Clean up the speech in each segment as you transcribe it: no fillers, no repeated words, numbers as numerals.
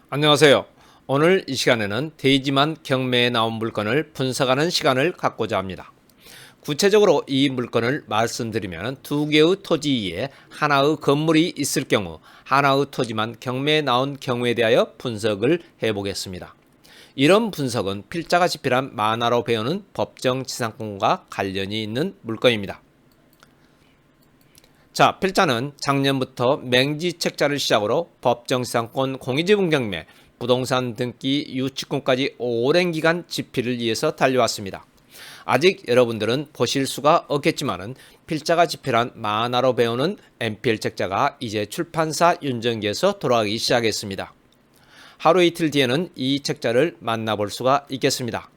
안녕하세요. 오늘 이 시간에는 대지만 경매에 나온 물건을 분석하는 시간을 갖고자 합니다. 구체적으로 이 물건을 말씀드리면 두 개의 토지에 하나의 건물이 있을 경우 하나의 토지만 경매에 나온 경우에 대하여 분석을 해보겠습니다. 이런 분석은 필자가 집필한 만화로 배우는 법정지상권과 관련이 있는 물건입니다. 자, 필자는 작년부터 맹지책자를 시작으로 법정지상권, 공유지분 경매, 부동산 등기, 유치권까지 오랜 기간 집필을 위해서 달려왔습니다. 아직 여러분들은 보실 수가 없겠지만은 필자가 집필한 만화로 배우는 MPL 책자가 이제 출판사 윤정기에서 돌아가기 시작했습니다. 하루 이틀 뒤에는 이 책자를 만나볼 수가 있겠습니다.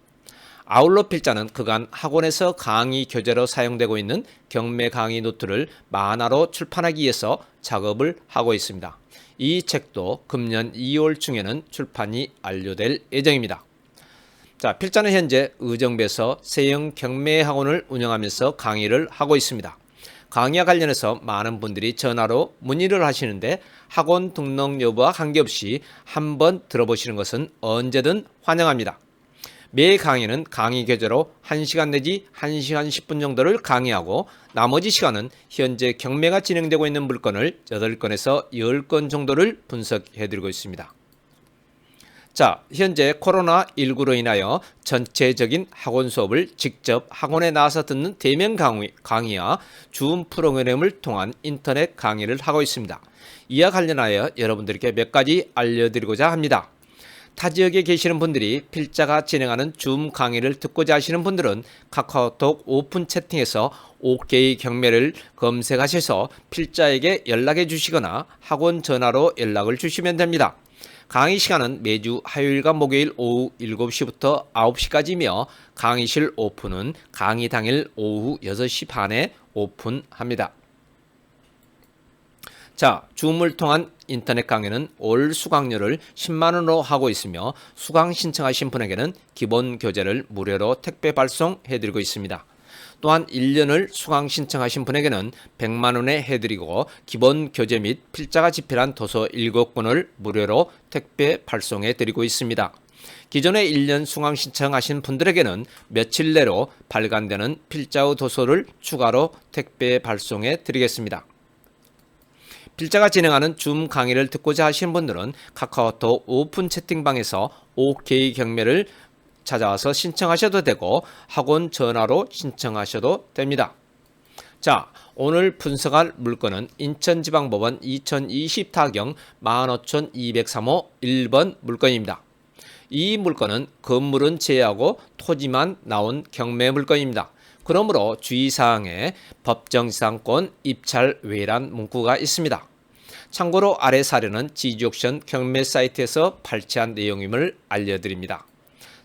아울러 필자는 그간 학원에서 강의 교재로 사용되고 있는 경매 강의 노트를 만화로 출판하기 위해서 작업을 하고 있습니다. 이 책도 금년 2월 중에는 출판이 완료될 예정입니다. 자, 필자는 현재 의정부에서 세형 경매 학원을 운영하면서 강의를 하고 있습니다. 강의와 관련해서 많은 분들이 전화로 문의를 하시는데 학원 등록 여부와 관계없이 한번 들어보시는 것은 언제든 환영합니다. 매 강의는 강의 교재로 1시간 내지 1시간 10분 정도를 강의하고 나머지 시간은 현재 경매가 진행되고 있는 물건을 8건에서 10건 정도를 분석해드리고 있습니다. 자, 현재 코로나19로 인하여 전체적인 학원 수업을 직접 학원에 나와서 듣는 대면 강의와 줌 프로그램을 통한 인터넷 강의를 하고 있습니다. 이와 관련하여 여러분들께 몇 가지 알려드리고자 합니다. 타 지역에 계시는 분들이 필자가 진행하는 줌 강의를 듣고자 하시는 분들은 카카오톡 오픈 채팅에서 OK 경매를 검색하셔서 필자에게 연락해 주시거나 학원 전화로 연락을 주시면 됩니다. 강의 시간은 매주 화요일과 목요일 오후 7시부터 9시까지며 강의실 오픈은 강의 당일 오후 6시 반에 오픈합니다. 자, 줌을 통한 인터넷 강의는 올 수강료를 10만원으로 하고 있으며 수강 신청하신 분에게는 기본 교재를 무료로 택배 발송해드리고 있습니다. 또한 1년을 수강 신청하신 분에게는 100만원에 해드리고 기본 교재 및 필자가 집필한 도서 7권을 무료로 택배 발송해드리고 있습니다. 기존에 1년 수강 신청하신 분들에게는 며칠 내로 발간되는 필자의 도서를 추가로 택배 발송해 드리겠습니다. 필자가 진행하는 줌 강의를 듣고자 하시는 분들은 카카오톡 오픈 채팅방에서 OK 경매를 찾아와서 신청하셔도 되고 학원 전화로 신청하셔도 됩니다. 자, 오늘 분석할 물건은 인천지방법원 2020 타경 15203호 1번 물건입니다. 이 물건은 건물은 제외하고 토지만 나온 경매 물건입니다. 그러므로 주의사항에 법정지상권 입찰 외란 문구가 있습니다. 참고로 아래 사례는 지지옥션 경매 사이트에서 발췌한 내용임을 알려드립니다.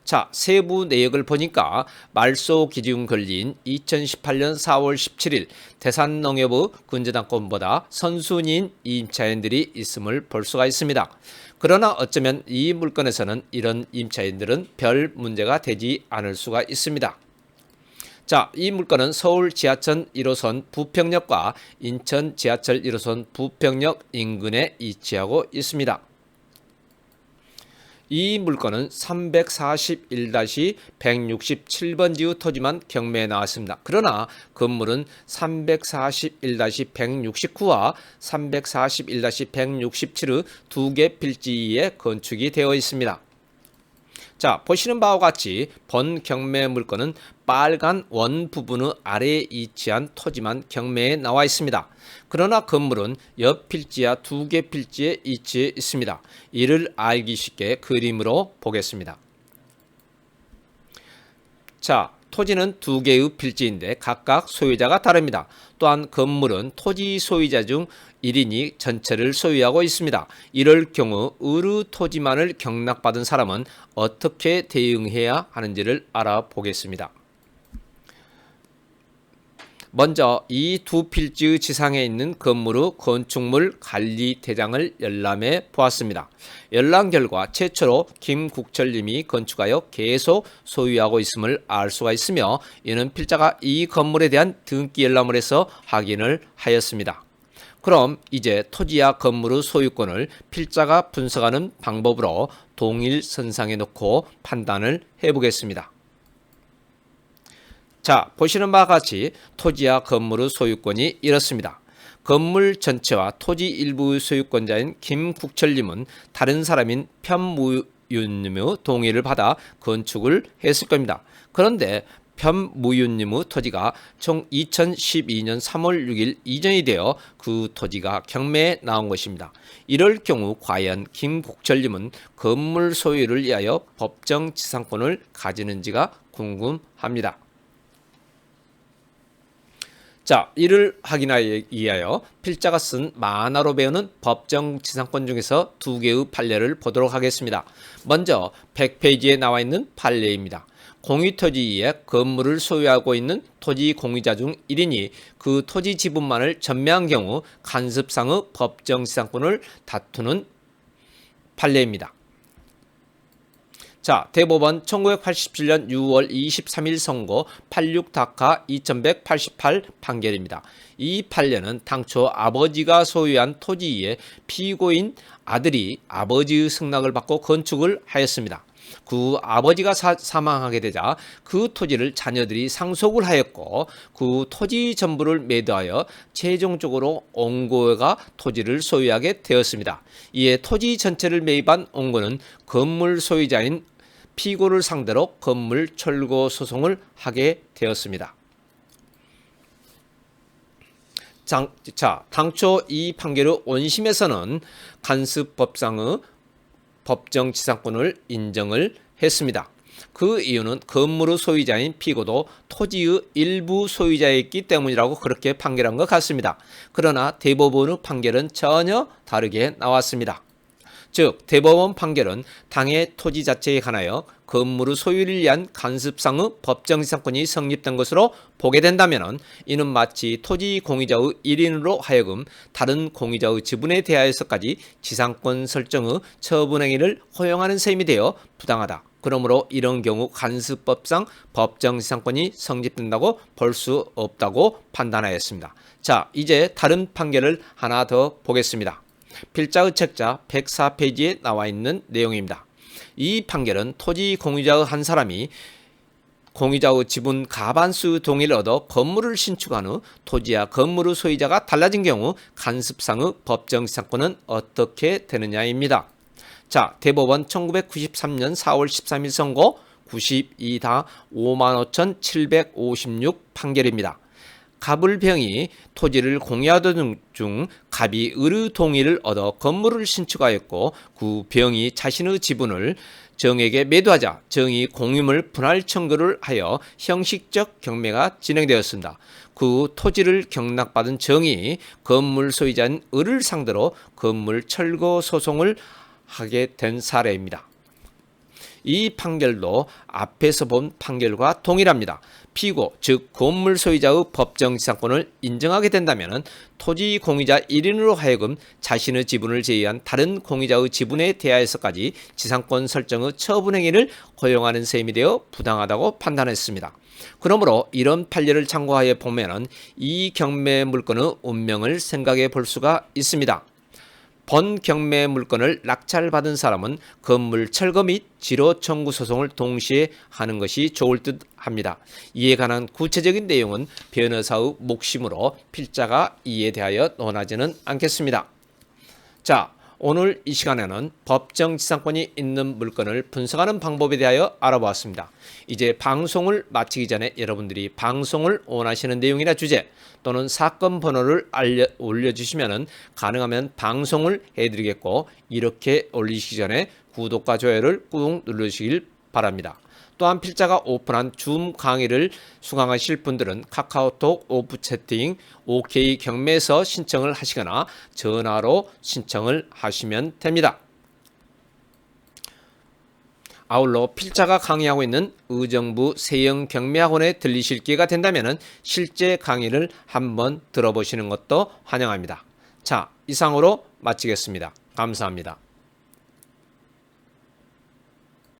자, 세부 내역을 보니까 말소 기준 걸린 2018년 4월 17일 대산농협의 근저당권보다 선순위인 임차인들이 있음을 볼 수가 있습니다. 그러나 어쩌면 이 물건에서는 이런 임차인들은 별 문제가 되지 않을 수가 있습니다. 자, 이 물건은 서울 지하철 1호선 부평역과 인천 지하철 1호선 부평역 인근에 위치하고 있습니다. 이 물건은 341-167번지의 토지만 경매에 나왔습니다. 그러나 건물은 341-169와 341-167의 두 개 필지에 건축이 되어 있습니다. 자, 보시는 바와 같이 본 경매 물건은 빨간 원 부분의 아래에 위치한 토지만 경매에 나와 있습니다. 그러나 건물은 옆 필지와 두 개 필지에 위치해 있습니다. 이를 알기 쉽게 그림으로 보겠습니다. 자, 토지는 두 개의 필지인데 각각 소유자가 다릅니다. 또한 건물은 토지 소유자 중 1인이 전체를 소유하고 있습니다. 이럴 경우 어느 토지만을 경락받은 사람은 어떻게 대응해야 하는지를 알아보겠습니다. 먼저 이 두 필지의 지상에 있는 건물의 건축물 관리 대장을 열람해 보았습니다. 열람 결과 최초로 김국철님이 건축하여 계속 소유하고 있음을 알 수가 있으며 이는 필자가 이 건물에 대한 등기 열람을 해서 확인을 하였습니다. 그럼 이제 토지와 건물의 소유권을 필자가 분석하는 방법으로 동일선상에 놓고 판단을 해보겠습니다. 자, 보시는 바와 같이 토지와 건물의 소유권이 이렇습니다. 건물 전체와 토지 일부의 소유권자인 김국철님은 다른 사람인 편무윤님의 동의를 받아 건축을 했을 겁니다. 그런데 편무윤님의 토지가 2012년 3월 6일 이전이 되어 그 토지가 경매에 나온 것입니다. 이럴 경우 과연 김국철님은 건물 소유를 위하여 법정 지상권을 가지는지가 궁금합니다. 자, 이를 확인하기 위하여 필자가 쓴 만화로 배우는 법정 지상권 중에서 두 개의 판례를 보도록 하겠습니다. 먼저 100페이지에 나와 있는 판례입니다. 공유토지에 건물을 소유하고 있는 토지 공유자 중 1인이 그 토지 지분만을 전매한 경우 간섭상의 법정 지상권을 다투는 판례입니다. 자, 대법원 1987년 6월 23일 선고 86-2188 판결입니다. 이 판례는 당초 아버지가 소유한 토지에 피고인 아들이 아버지의 승낙을 받고 건축을 하였습니다. 그 아버지가 사망하게 되자 그 토지를 자녀들이 상속을 하였고 그 토지 전부를 매도하여 최종적으로 옹고가 토지를 소유하게 되었습니다. 이에 토지 전체를 매입한 옹고는 건물 소유자인 피고를 상대로 건물 철거 소송을 하게 되었습니다. 자, 당초 이 판결의 원심에서는 간섭법상의 법정 지상권을 인정을 했습니다. 그 이유는 건물의 소유자인 피고도 토지의 일부 소유자였기 때문이라고 그렇게 판결한 것 같습니다. 그러나 대법원의 판결은 전혀 다르게 나왔습니다. 즉 대법원 판결은 당해 토지 자체에 관하여 건물의 소유를 위한 간섭상의 법정 지상권이 성립된 것으로 보게 된다면 이는 마치 토지 공유자의 1인으로 하여금 다른 공유자의 지분에 대하여서까지 지상권 설정의 처분행위를 허용하는 셈이 되어 부당하다. 그러므로 이런 경우 간섭법상 법정 지상권이 성립된다고 볼 수 없다고 판단하였습니다. 자, 이제 다른 판결을 하나 더 보겠습니다. 필자의 책자 104페이지에 나와 있는 내용입니다. 이 판결은 토지 공유자의 한 사람이 공유자의 지분 과반수 동의를 얻어 건물을 신축한 후 토지와 건물의 소유자가 달라진 경우 간섭상의 법정 지상권은 어떻게 되느냐입니다. 자, 대법원 1993년 4월 13일 선고 92-55,756 판결입니다. 갑을병이 토지를 공유하던 중 갑이 을의 동의를 얻어 건물을 신축하였고 그 병이 자신의 지분을 정에게 매도하자 정이 공유물 분할 청구를 하여 형식적 경매가 진행되었습니다. 그 토지를 경락받은 정이 건물 소유자인 을을 상대로 건물 철거 소송을 하게 된 사례입니다. 이 판결도 앞에서 본 판결과 동일합니다. 피고, 즉 건물 소유자의 법정 지상권을 인정하게 된다면 토지 공유자 1인으로 하여금 자신의 지분을 제외한 다른 공유자의 지분에 대하여서까지 지상권 설정의 처분 행위를 허용하는 셈이 되어 부당하다고 판단했습니다. 그러므로 이런 판례를 참고하여 보면 이 경매 물건의 운명을 생각해 볼 수가 있습니다. 본 경매 물건을 낙찰받은 사람은 건물 철거 및 지로 청구 소송을 동시에 하는 것이 좋을 듯 합니다. 이에 관한 구체적인 내용은 변호사의 몫이므로 필자가 이에 대하여 논하지는 않겠습니다. 자, 오늘 이 시간에는 법정 지상권이 있는 물건을 분석하는 방법에 대하여 알아보았습니다. 이제 방송을 마치기 전에 여러분들이 방송을 원하시는 내용이나 주제 또는 사건 번호를 올려주시면 가능하면 방송을 해드리겠고 이렇게 올리시기 전에 구독과 좋아요를 꾹 눌러주시길 바랍니다. 또한 필자가 오픈한 줌 강의를 수강하실 분들은 카카오톡 오프 채팅 OK 경매에서 신청을 하시거나 전화로 신청을 하시면 됩니다. 아울러 필자가 강의하고 있는 의정부 세영 경매학원에 들리실 기회가 된다면 실제 강의를 한번 들어보시는 것도 환영합니다. 자, 이상으로 마치겠습니다. 감사합니다.